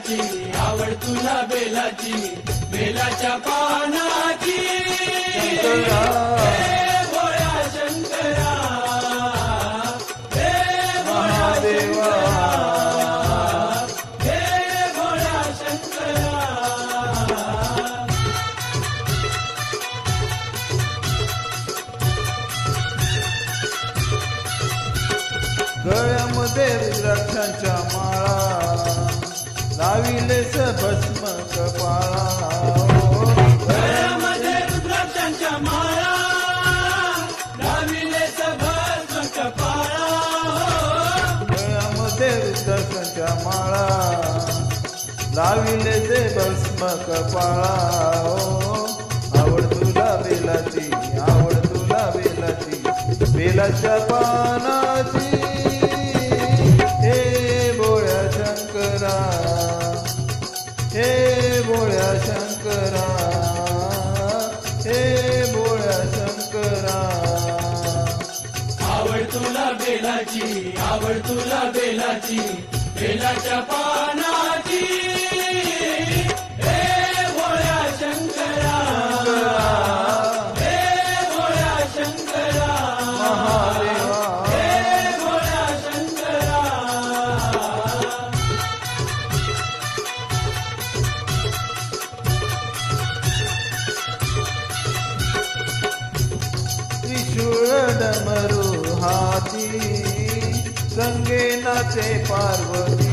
बेलाची आवड तुला बेलाची बेलाच्या पानाची शंकरा हे भोळ्या शंकरा हे भोळ्या महादेवा हे भोळ्या शंकरा गळ्यामध्ये रुद्राक्षांच्या माळा लाविलेस भस्म कपाळा गळ्यामध्ये रुद्राक्षांच्या माळा लाविलेस भस्म कपाळा गळ्यामध्ये रुद्राक्षांच्या माळा लाविलेस भस्म कपाळा आवड तुला बेलाची आवड तुला बेलाची बेलाच्या पानाची हे भोळ्या शंकरा हे भोळ्या शंकरा हे भोळ्या शंकरा आवड तुला बेलाची आवड तुला बेलाची बेलाच्या पानाची हे भोळ्या शंकरा हे भोळ्या शंकरा महादेवा हे भोळ्या शंकरा त्रिशूळ डमरू हाती गंगे नाचे पार्वती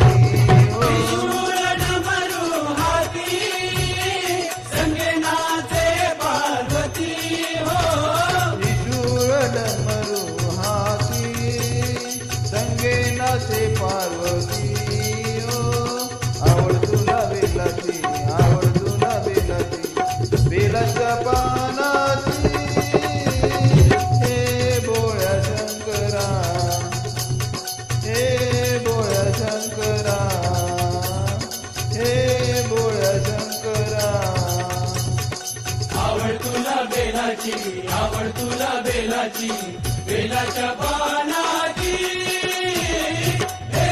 त्रिशूळ डमरू हाती संगे नाचे पार्वती हो त्रिशूळ डमरू हाती गंगे नाचे पार्वती आवड तुला बेलाची आवड तुला बेलाची बेलाच्या पानाची हे भोळ्या शंकरा हे भोळ्या शंकरा हे भोळ्या शंकरा आवड तुला बेलाची आवड तुला बेलाची बेलाच्या पानाची हे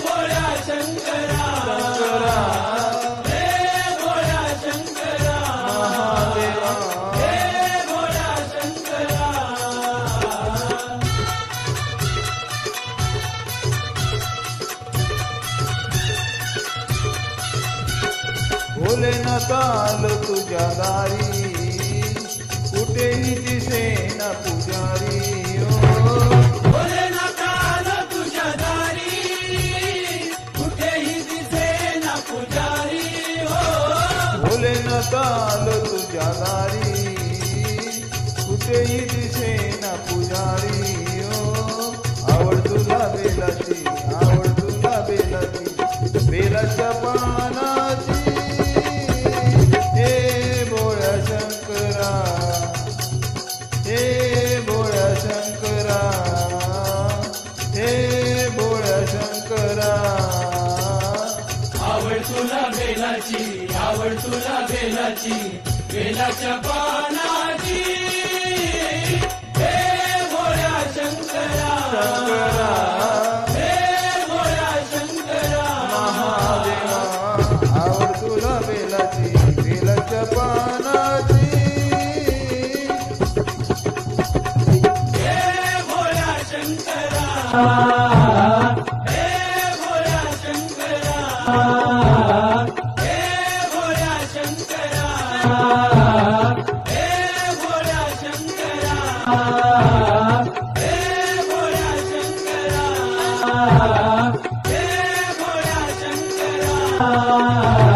भोळ्या शंकरा हे भोळ्या शंकरा महादेवा हे भोळ्या शंकरा भोलेनाथ आलो तुझ्या दारी कुठेही दिसेना पुजारी भोलेनाथ आलो तुझ्या दारी कुठेही दिसेना पुजारी हो भोलेनाथ आलो तुझ्या दारी कुठेही दिसेना पुजारी आवड तुला बेलाची आवड तुला बेलाची बेलाच्या पानाची हे भोळ्या शंकरा हे भोळ्या शंकरा हे भोळ्या शंकरा आवड तुला बेलाची आवड तुला बेलाची बेलाच्या पानाची हे भोळ्या शंकरा शंकरा हे भोळ्या शंकरा महादेवा आवड तुला बेलाची बेलाच्या पानाची हे भोळ्या शंकरा हे भोळ्या शंकरा हे भोळ्या शंकरा हे भोळ्या शंकरा हे भोळ्या शंकरा हे भोळ्या शंकरा